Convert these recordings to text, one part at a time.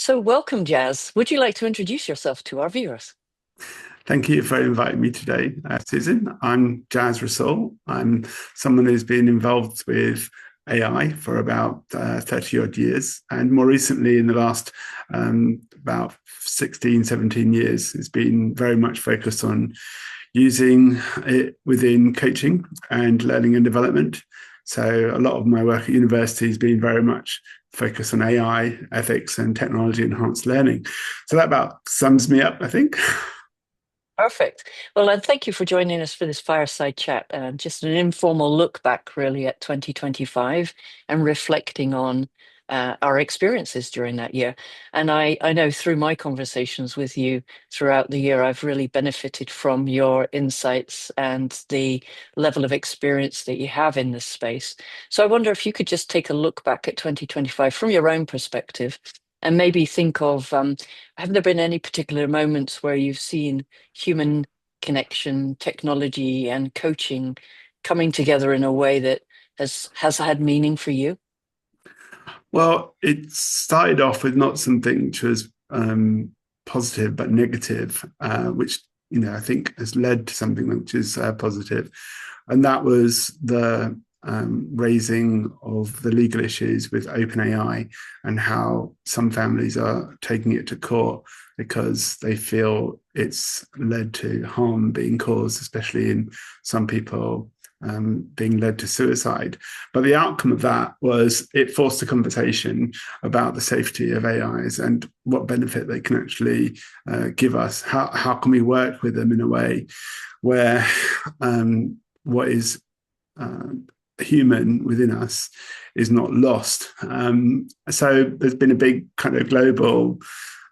So, welcome, Jazz. Would you like to introduce yourself to our viewers? Thank you for inviting me today, Susan. I'm Jazz Rasool. I'm someone who's been involved with AI for about 30 odd years. And more recently, in the last about 16, 17 years, it's been very much focused on using it within coaching and learning and development. So a lot of my work at university has been very much focused on AI, ethics, and technology enhanced learning. So that about sums me up, I think. Perfect. Well, and thank you for joining us for this fireside chat. Just an informal look back, really, at 2025 and reflecting on our experiences during that year. And I know through my conversations with you throughout the year, I've really benefited from your insights and the level of experience that you have in this space. So I wonder if you could just take a look back at 2025 from your own perspective and maybe think of have there been any particular moments where you've seen human connection, technology, and coaching coming together in a way that has had meaning for you? Well, it started off with not something which was positive, but negative, which I think has led to something which is positive, and that was the raising of the legal issues with OpenAI and how some families are taking it to court because they feel it's led to harm being caused, especially in some people being led to suicide. But the outcome of that was it forced a conversation about the safety of AIs and what benefit they can actually give us. How can we work with them in a way where what is human within us is not lost? So there's been a big kind of global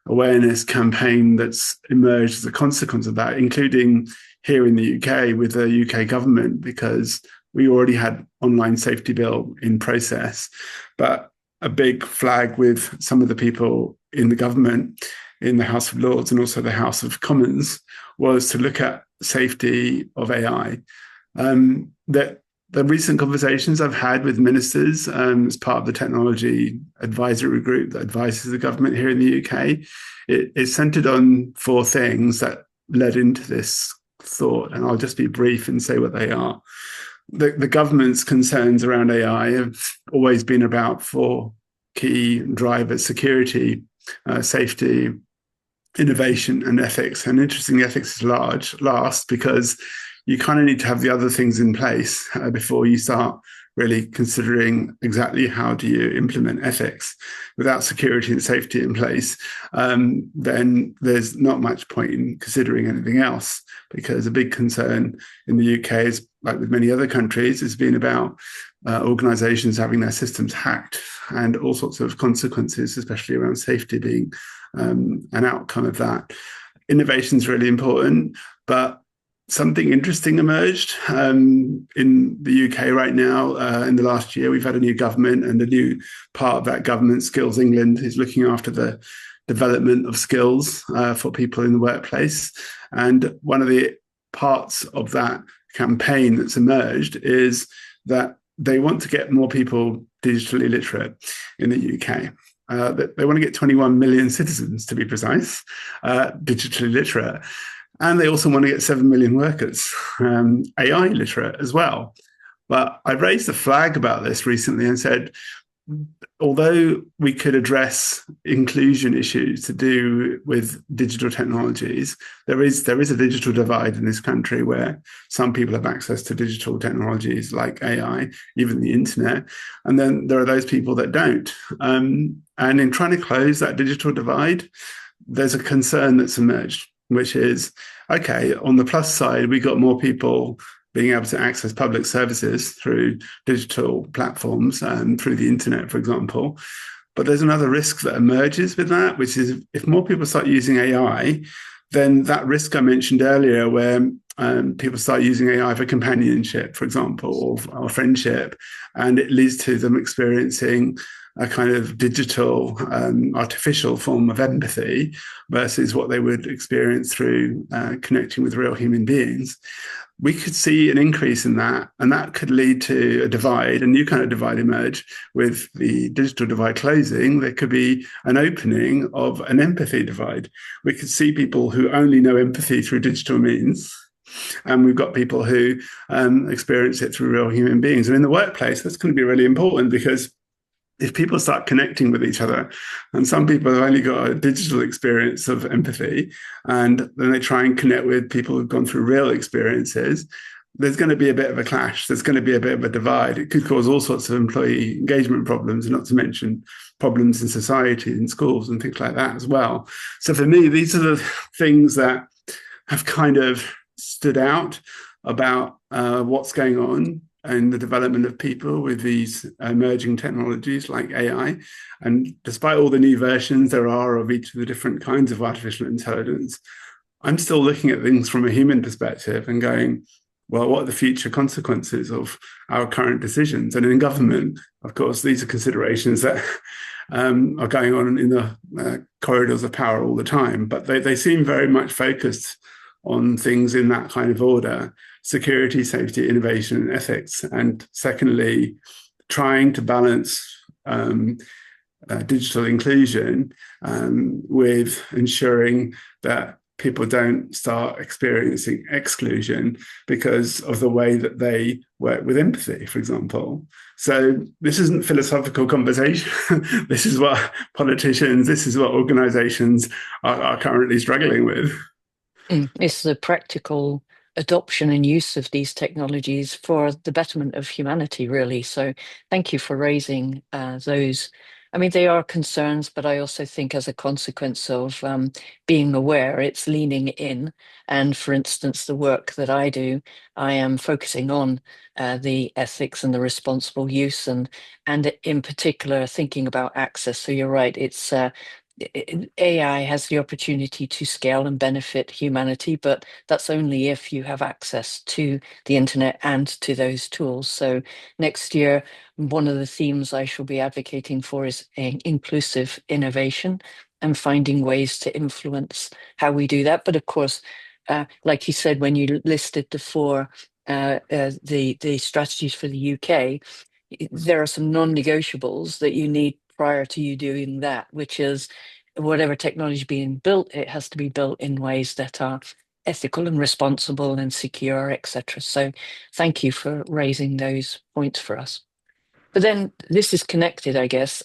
awareness campaign that's emerged as a consequence of that, including here in the UK with the UK government, because we already had online safety bill in process. But a big flag with some of the people in the government, in the House of Lords and also the House of Commons, was to look at safety of AI. That the recent conversations I've had with ministers as part of the technology advisory group that advises the government here in the UK, it's centered on four things that led into this thought, and I'll just be brief and say what they are. The government's concerns around AI have always been about four key drivers: security, safety, innovation, and ethics. And interestingly, ethics is last because you kind of need to have the other things in place before you start really considering exactly how do you implement ethics. Without security and safety in place, then there's not much point in considering anything else, because a big concern in the UK is, like with many other countries, has been about organizations having their systems hacked and all sorts of consequences, especially around safety being an outcome of that. Innovation is really important, but something interesting emerged in the UK right now. In the last year, we've had a new government, and a new part of that government, Skills England, is looking after the development of skills for people in the workplace. And one of the parts of that campaign that's emerged is that they want to get more people digitally literate in the UK. They want to get 21 million citizens, to be precise, digitally literate. And they also want to get 7 million workers AI literate as well. But I raised a flag about this recently and said, although we could address inclusion issues to do with digital technologies, there is a digital divide in this country where some people have access to digital technologies like AI, even the internet, and then there are those people that don't. And in trying to close that digital divide, there's a concern that's emerged, which is, okay, on the plus side, we got more people being able to access public services through digital platforms and through the internet, for example. But there's another risk that emerges with that, which is if more people start using AI, then that risk I mentioned earlier, where people start using AI for companionship, for example, or friendship, and it leads to them experiencing a kind of digital, artificial form of empathy versus what they would experience through connecting with real human beings, we could see an increase in that, and that could lead to a divide, a new kind of divide emerge with the digital divide closing. There could be an opening of an empathy divide. We could see people who only know empathy through digital means, and we've got people who experience it through real human beings. And in the workplace, that's going to be really important because if people start connecting with each other, and some people have only got a digital experience of empathy, and then they try and connect with people who've gone through real experiences, there's going to be a bit of a clash. There's going to be a bit of a divide. It could cause all sorts of employee engagement problems, not to mention problems in society, in schools, and things like that as well. So for me, these are the things that have kind of stood out about what's going on and the development of people with these emerging technologies like AI. And despite all the new versions there are of each of the different kinds of artificial intelligence, I'm still looking at things from a human perspective and going, well, what are the future consequences of our current decisions? And in government, of course, these are considerations that are going on in the corridors of power all the time, but they seem very much focused on things in that kind of order: security, safety, innovation, and ethics. And secondly, trying to balance digital inclusion with ensuring that people don't start experiencing exclusion because of the way that they work with empathy, for example. So this isn't philosophical conversation. This is what politicians, this is what organizations are currently struggling with. It's the practical adoption and use of these technologies for the betterment of humanity, really. So thank you for raising those. I mean, they are concerns, but I also think as a consequence of being aware, it's leaning in. And for instance, the work that I do, I am focusing on the ethics and the responsible use, and in particular, thinking about access. So you're right, it's AI has the opportunity to scale and benefit humanity, but that's only if you have access to the internet and to those tools. So next year, one of the themes I shall be advocating for is inclusive innovation and finding ways to influence how we do that. But of course, like you said, when you listed the four the strategies for the UK, there are some non-negotiables that you need prior to you doing that, which is whatever technology being built, it has to be built in ways that are ethical and responsible and secure, etc. So thank you for raising those points for us. But then this is connected, I guess.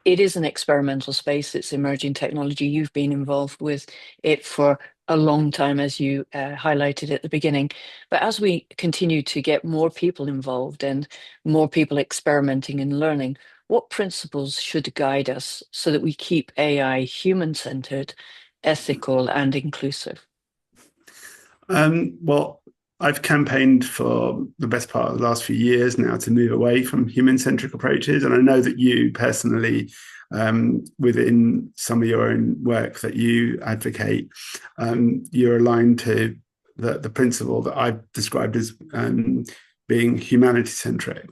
It is an experimental space. It's emerging technology. You've been involved with it for a long time, as you highlighted at the beginning. But as we continue to get more people involved and more people experimenting and learning, what principles should guide us so that we keep AI human-centered, ethical, and inclusive? Well, I've campaigned for the best part of the last few years now to move away from human-centric approaches. And I know that you personally, within some of your own work that you advocate, you're aligned to the principle that I've described as being humanity-centric.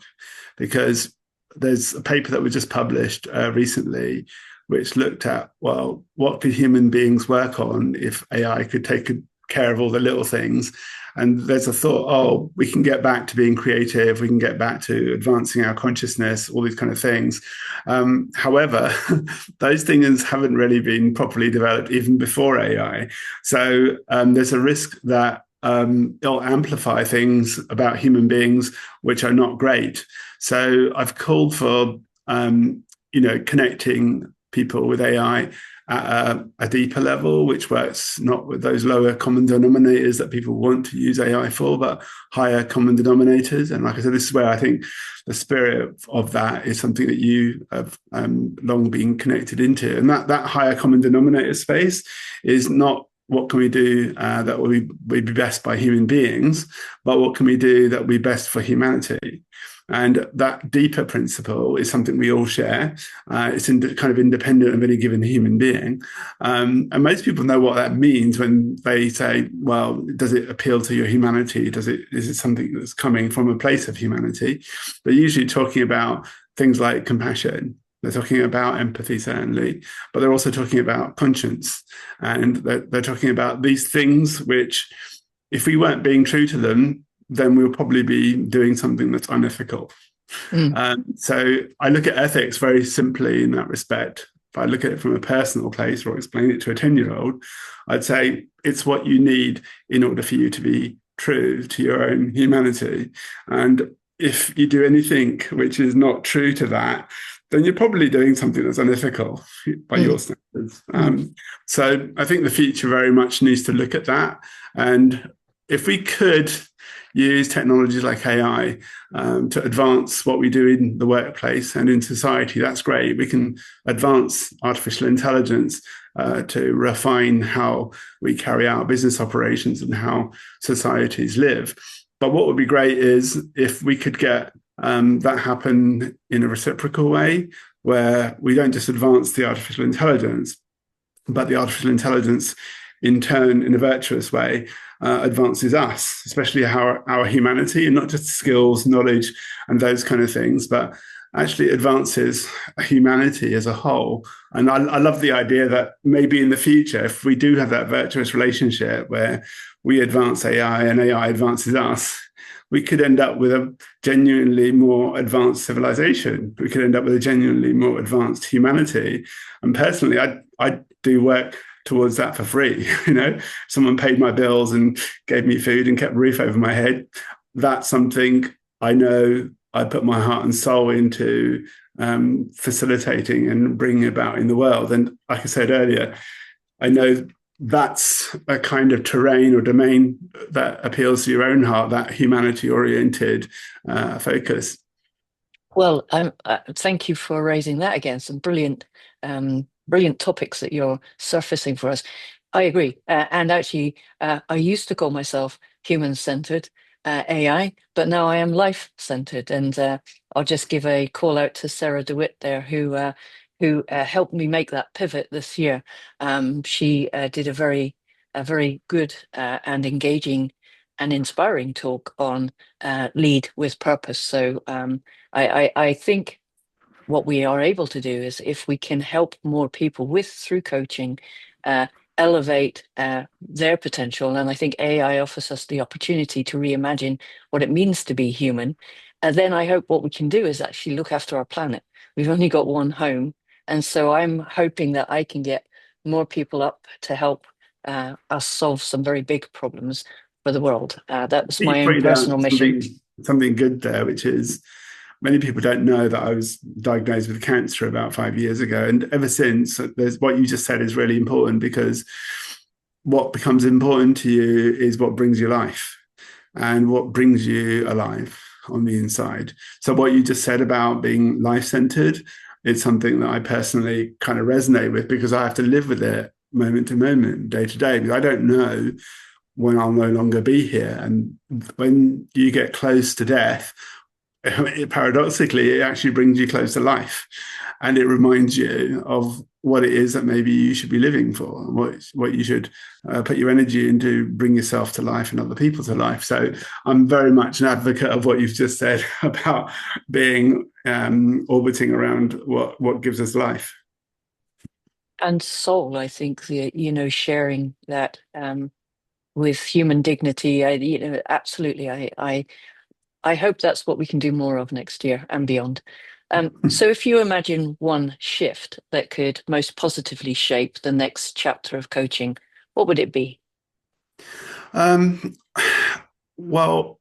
Because there's a paper that was just published recently which looked at, well, what could human beings work on if AI could take care of all the little things? And there's a thought, oh, we can get back to being creative, we can get back to advancing our consciousness, all these kind of things. However, those things haven't really been properly developed even before AI. So there's a risk that it'll amplify things about human beings which are not great. So I've called for connecting people with AI at a deeper level, which works not with those lower common denominators that people want to use AI for, but higher common denominators. And like I said, this is where I think the spirit of that is something that you have long been connected into. And that higher common denominator space is not what can we do that will be best by human beings, but what can we do that will be best for humanity? And that deeper principle is something we all share. It's kind of independent of any given human being. And most people know what that means when they say, well, does it appeal to your humanity? Is it something that's coming from a place of humanity? They're usually talking about things like compassion. They're talking about empathy, certainly, but they're also talking about conscience. And they're talking about these things which if we weren't being true to them, then we'll probably be doing something that's unethical. Mm. So I look at ethics very simply in that respect. If I look at it from a personal place or explain it to a 10-year-old, I'd say it's what you need in order for you to be true to your own humanity. And if you do anything which is not true to that, then you're probably doing something that's unethical by Mm. your standards. Mm. So I think the future very much needs to look at that. And if we could use technologies like AI to advance what we do in the workplace and in society, that's great. We can advance artificial intelligence to refine how we carry out business operations and how societies live. But what would be great is if we could get that happen in a reciprocal way, where we don't just advance the artificial intelligence, but the artificial intelligence in turn, in a virtuous way, advances us, especially our humanity, and not just skills, knowledge, and those kind of things, but actually advances humanity as a whole. And I love the idea that maybe in the future, if we do have that virtuous relationship where we advance AI and AI advances us, we could end up with a genuinely more advanced civilization. We could end up with a genuinely more advanced humanity. And personally, I do work towards that for free. Someone paid my bills and gave me food and kept a roof over my head. That's something I know I put my heart and soul into facilitating and bringing about in the world. And like I said earlier, I know that's a kind of terrain or domain that appeals to your own heart, that humanity-oriented focus. Well, thank you for raising that again. Some brilliant topics that you're surfacing for us. I agree. And actually, I used to call myself human-centered AI, but now I am life-centered. And I'll just give a call out to Sarah DeWitt there, who helped me make that pivot this year. She did a very good and engaging and inspiring talk on lead with purpose. So I think what we are able to do is if we can help more people through coaching, uh, elevate their potential. And I think AI offers us the opportunity to reimagine what it means to be human. And then I hope what we can do is actually look after our planet. We've only got one home. And so I'm hoping that I can get more people up to help us solve some very big problems for the world. That's You my own pointed out personal mission. something good there, which is many people don't know that I was diagnosed with cancer about 5 years ago. And ever since, there's what you just said is really important, because what becomes important to you is what brings you life and what brings you alive on the inside. So what you just said about being life-centered, it's something that I personally kind of resonate with, because I have to live with it moment to moment, day to day, because I don't know when I'll no longer be here. And when you get close to death, paradoxically, it actually brings you close to life, and it reminds you of what it is that maybe you should be living for, and what you should put your energy into, bring yourself to life and other people to life. So I'm very much an advocate of what you've just said about being orbiting around what gives us life. And soul, I think sharing that with human dignity. Absolutely. I hope that's what we can do more of next year and beyond. So if you imagine one shift that could most positively shape the next chapter of coaching, what would it be? Um, well,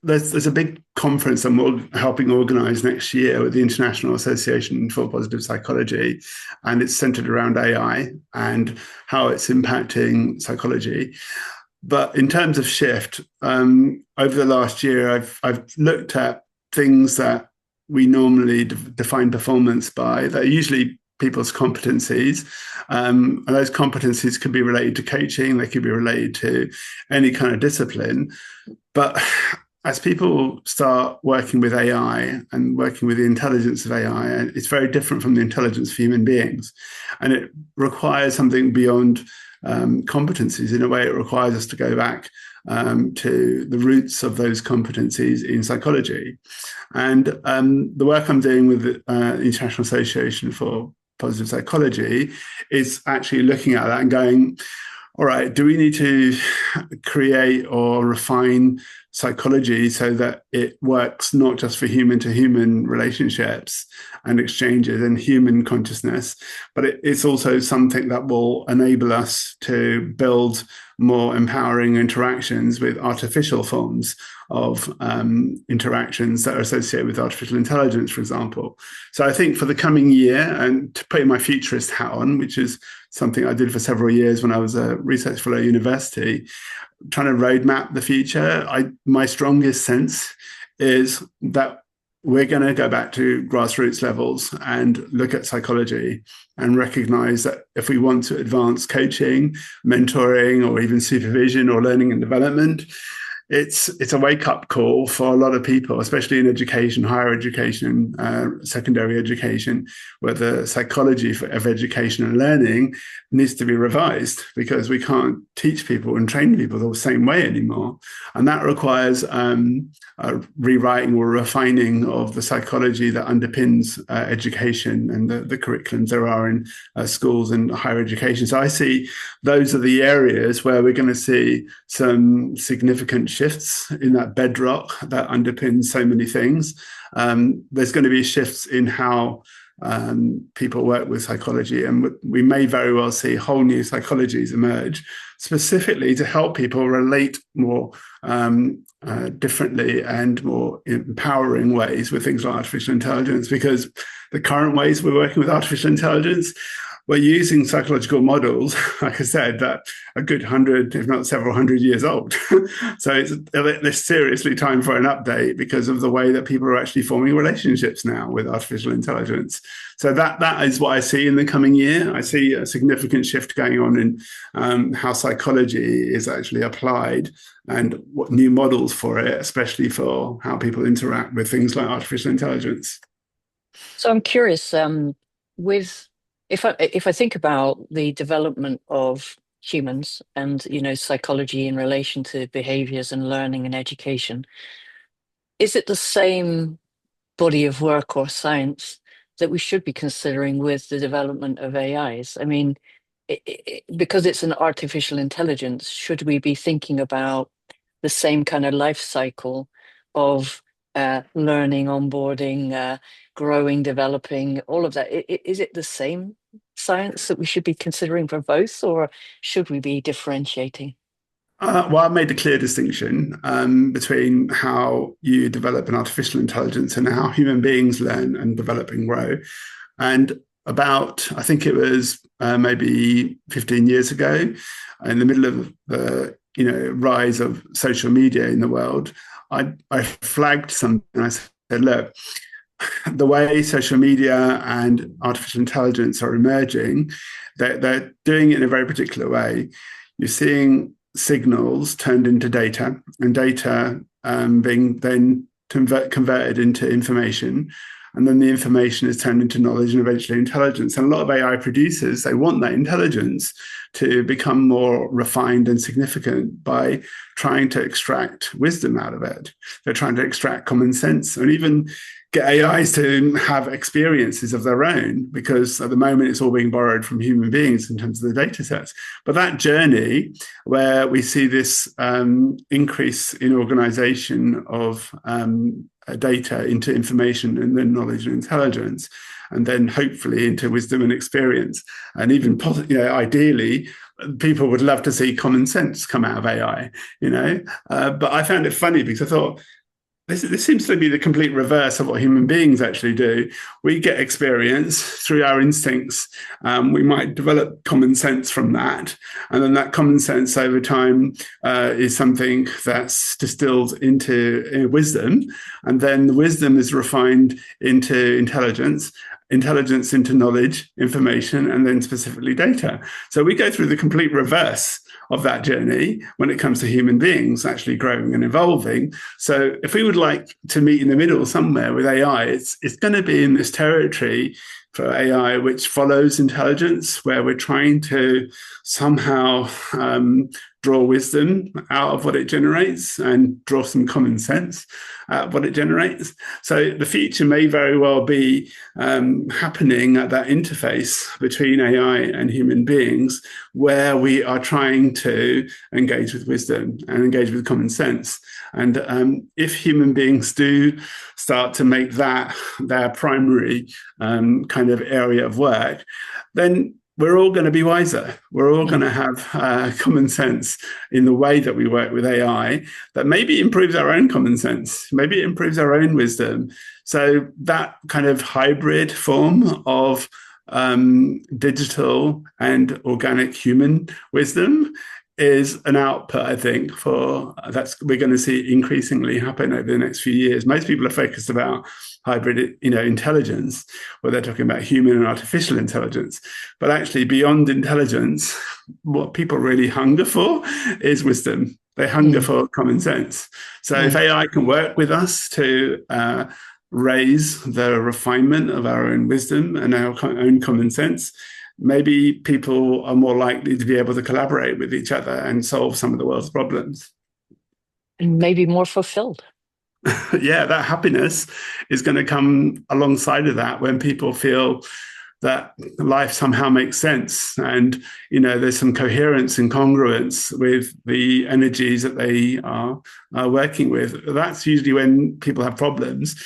there's a big conference I'm helping organise next year with the International Association for Positive Psychology, and it's centred around AI and how it's impacting psychology. But in terms of shift, over the last year, I've looked at things that we normally define performance by, that are usually people's competencies. And those competencies could be related to coaching, they could be related to any kind of discipline. But as people start working with AI and working with the intelligence of AI, it's very different from the intelligence of human beings. And it requires something beyond competencies. In a way, it requires us to go back to the roots of those competencies in psychology. And the work I'm doing with the International Association for Positive Psychology is actually looking at that and going, all right, do we need to create or refine psychology so that it works not just for human to human relationships and exchanges and human consciousness, but it's also something that will enable us to build more empowering interactions with artificial forms of interactions that are associated with artificial intelligence, for example. So I think for the coming year, and to put my futurist hat on, which is something I did for several years when I was a research fellow at university, trying to roadmap the future, my strongest sense is that we're going to go back to grassroots levels and look at psychology and recognize that if we want to advance coaching, mentoring, or even supervision or learning and development, it's a wake up call for a lot of people, especially in education, higher education, secondary education, where the psychology of education and learning needs to be revised because we can't teach people and train people the same way anymore. And that requires a rewriting or refining of the psychology that underpins education and the curriculums there are in schools and higher education. So I see those are the areas where we're going to see some significant shifts in that bedrock that underpins so many things. There's going to be shifts in how people work with psychology, and we may very well see whole new psychologies emerge specifically to help people relate more differently and more empowering ways with things like artificial intelligence, because the current ways we're working with artificial intelligence, we're using psychological models, like I said, that a good 100, if not several hundred years old. So it's seriously time for an update because of the way that people are actually forming relationships now with artificial intelligence. So that is what I see in the coming year. I see a significant shift going on in how psychology is actually applied and what new models for it, especially for how people interact with things like artificial intelligence. So I'm curious, with if I think about the development of humans and psychology in relation to behaviors and learning and education, is it the same body of work or science that we should be considering with the development of AIs? I mean, because it's an artificial intelligence, should we be thinking about the same kind of life cycle of learning, onboarding, growing, developing, all of that? Is it the same science that we should be considering for both, or should we be differentiating? Well, I made a clear distinction between how you develop an artificial intelligence and how human beings learn and develop and grow. And about, I think it was maybe 15 years ago, in the middle of the rise of social media in the world, I flagged something. I said, look, the way social media and artificial intelligence are emerging, they're doing it in a very particular way. You're seeing signals turned into data, and data being then converted into information. And then the information is turned into knowledge and eventually intelligence. And a lot of AI producers, they want that intelligence to become more refined and significant by trying to extract wisdom out of it. They're trying to extract common sense and even get AIs to have experiences of their own, because at the moment it's all being borrowed from human beings in terms of the data sets. But that journey where we see this increase in organization of data into information and then knowledge and intelligence, and then hopefully into wisdom and experience, and even ideally people would love to see common sense come out of AI, but I found it funny because I thought, this seems to be the complete reverse of what human beings actually do. We get experience through our instincts. We might develop common sense from that. And then that common sense over time is something that's distilled into wisdom. And then the wisdom is refined into intelligence, intelligence into knowledge, information, and then specifically data. So we go through the complete reverse of that journey when it comes to human beings actually growing and evolving. So if we would like to meet in the middle somewhere with AI, it's going to be in this territory for AI which follows intelligence, where we're trying to somehow draw wisdom out of what it generates and draw some common sense out of what it generates. So the future may very well be happening at that interface between AI and human beings, where we are trying to engage with wisdom and engage with common sense. And if human beings do start to make that their primary kind of area of work, then we're all going to be wiser. We're all going to have common sense in the way that we work with AI that maybe improves our own common sense, maybe it improves our own wisdom. So that kind of hybrid form of digital and organic human wisdom is an output, I think, for that's we're going to see increasingly happen over the next few years. Most people are focused about hybrid, intelligence, where they're talking about human and artificial intelligence. But actually, beyond intelligence, what people really hunger for is wisdom. They hunger for common sense. So if AI can work with us to raise the refinement of our own wisdom and our own common sense, maybe people are more likely to be able to collaborate with each other and solve some of the world's problems. And maybe more fulfilled. Yeah, that happiness is going to come alongside of that when people feel that life somehow makes sense and there's some coherence and congruence with the energies that they are working with. That's usually when people have problems.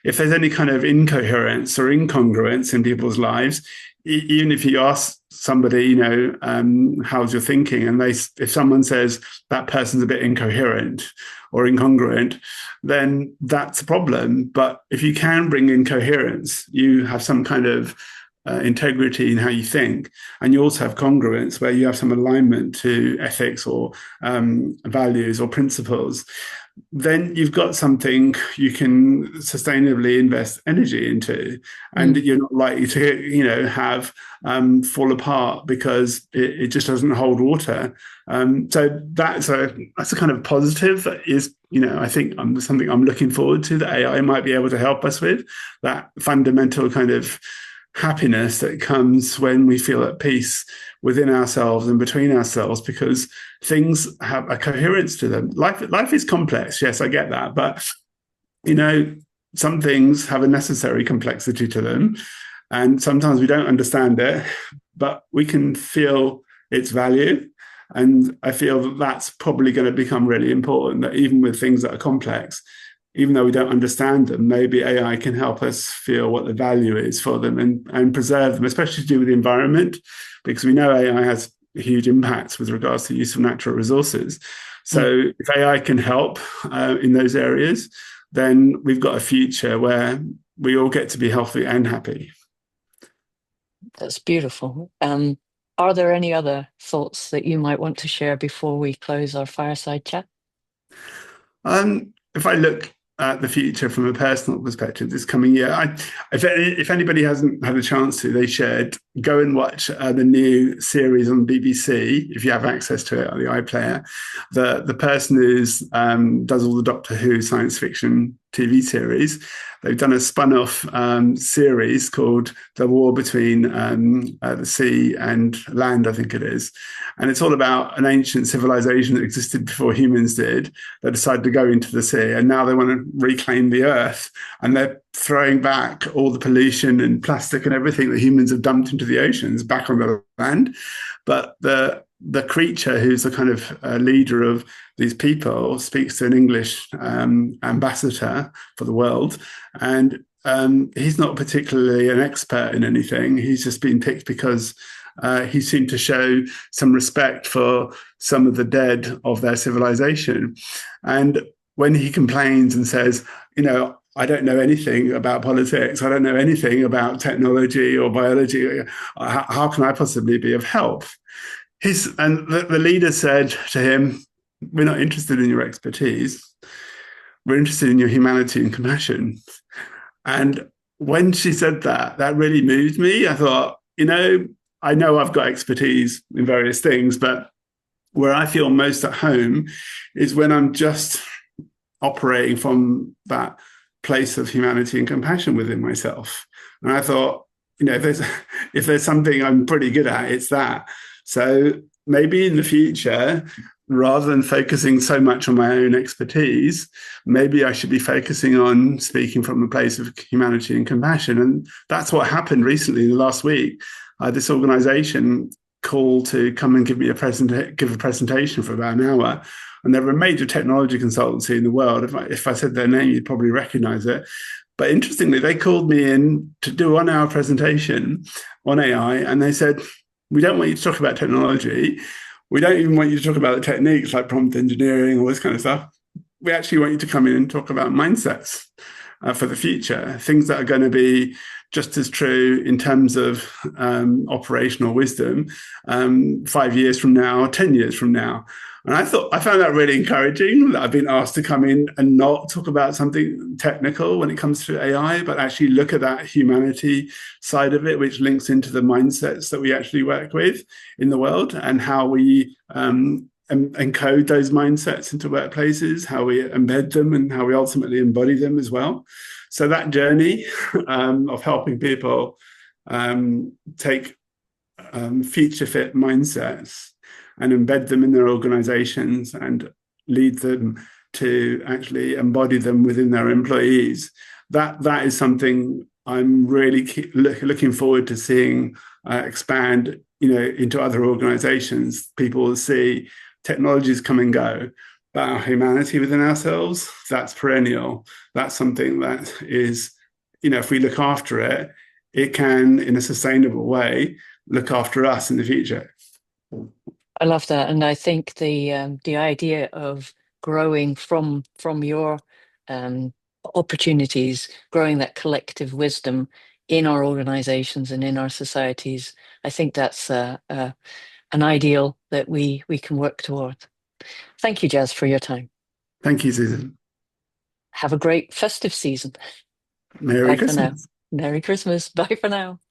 If there's any kind of incoherence or incongruence in people's lives, even if you ask somebody, how's your thinking, and if someone says that person's a bit incoherent or incongruent, then that's a problem. But if you can bring in coherence, you have some kind of integrity in how you think, and you also have congruence where you have some alignment to ethics or values or principles, then you've got something you can sustainably invest energy into, and you're not likely to have fall apart because it just doesn't hold water. So that's a kind of positive that is, I think something I'm looking forward to, that AI might be able to help us with, that fundamental kind of happiness that comes when we feel at peace within ourselves and between ourselves, because things have a coherence to them. Life is complex, yes, I get that, but some things have a necessary complexity to them, and sometimes we don't understand it, but we can feel its value. And I feel that that's probably going to become really important, that even with things that are complex, even though we don't understand them, maybe AI can help us feel what the value is for them and preserve them, especially to do with the environment, because we know AI has huge impacts with regards to use of natural resources. So if AI can help in those areas, then we've got a future where we all get to be healthy and happy. That's beautiful. Are there any other thoughts that you might want to share before we close our fireside chat? If I look at the future from a personal perspective this coming year, if anybody hasn't had a chance to, they should go and watch the new series on BBC, if you have access to it on the iPlayer. The person who does all the Doctor Who science fiction TV series, they've done a spun-off series called The War Between the Sea and Land, I think it is. And it's all about an ancient civilization that existed before humans did, that decided to go into the sea, and now they want to reclaim the earth, and they're throwing back all the pollution and plastic and everything that humans have dumped into the oceans back on the land. But the creature who's the kind of leader of these people speaks to an English ambassador for the world, and he's not particularly an expert in anything. He's just been picked because he seemed to show some respect for some of the dead of their civilization. And when he complains and says, I don't know anything about politics, I don't know anything about technology or biology, how can I possibly be of help? The leader said to him, we're not interested in your expertise. We're interested in your humanity and compassion. And when she said that, that really moved me. I thought, I know I've got expertise in various things, but where I feel most at home is when I'm just operating from that place of humanity and compassion within myself. And I thought, if there's something I'm pretty good at, it's that. So maybe in the future, rather than focusing so much on my own expertise, maybe I should be focusing on speaking from a place of humanity and compassion. And that's what happened recently, in the last week. This organization called to come and give a presentation for about an hour. And they're a major technology consultancy in the world. If I said their name, you'd probably recognize it. But interestingly, they called me in to do a 1 hour presentation on AI, and they said, we don't want you to talk about technology. We don't even want you to talk about the techniques like prompt engineering, all this kind of stuff. We actually want you to come in and talk about mindsets for the future, things that are going to be just as true in terms of operational wisdom 5 years from now, 10 years from now. And I found that really encouraging that I've been asked to come in and not talk about something technical when it comes to AI, but actually look at that humanity side of it, which links into the mindsets that we actually work with in the world and how we encode those mindsets into workplaces, how we embed them, and how we ultimately embody them as well. So that journey of helping people take future fit mindsets and embed them in their organizations and lead them to actually embody them within their employees. That is something I'm really looking forward to seeing expand, into other organizations. People will see technologies come and go, but our humanity within ourselves, that's perennial. That's something that is, if we look after it, it can, in a sustainable way, look after us in the future. I love that, and I think the idea of growing from your opportunities, growing that collective wisdom in our organizations and in our societies, I think that's an ideal that we can work towards. Thank you, Jazz, for your time. Thank you, Susan. Have a great festive season. Merry Bye for now. Christmas. Merry Christmas. Bye for now.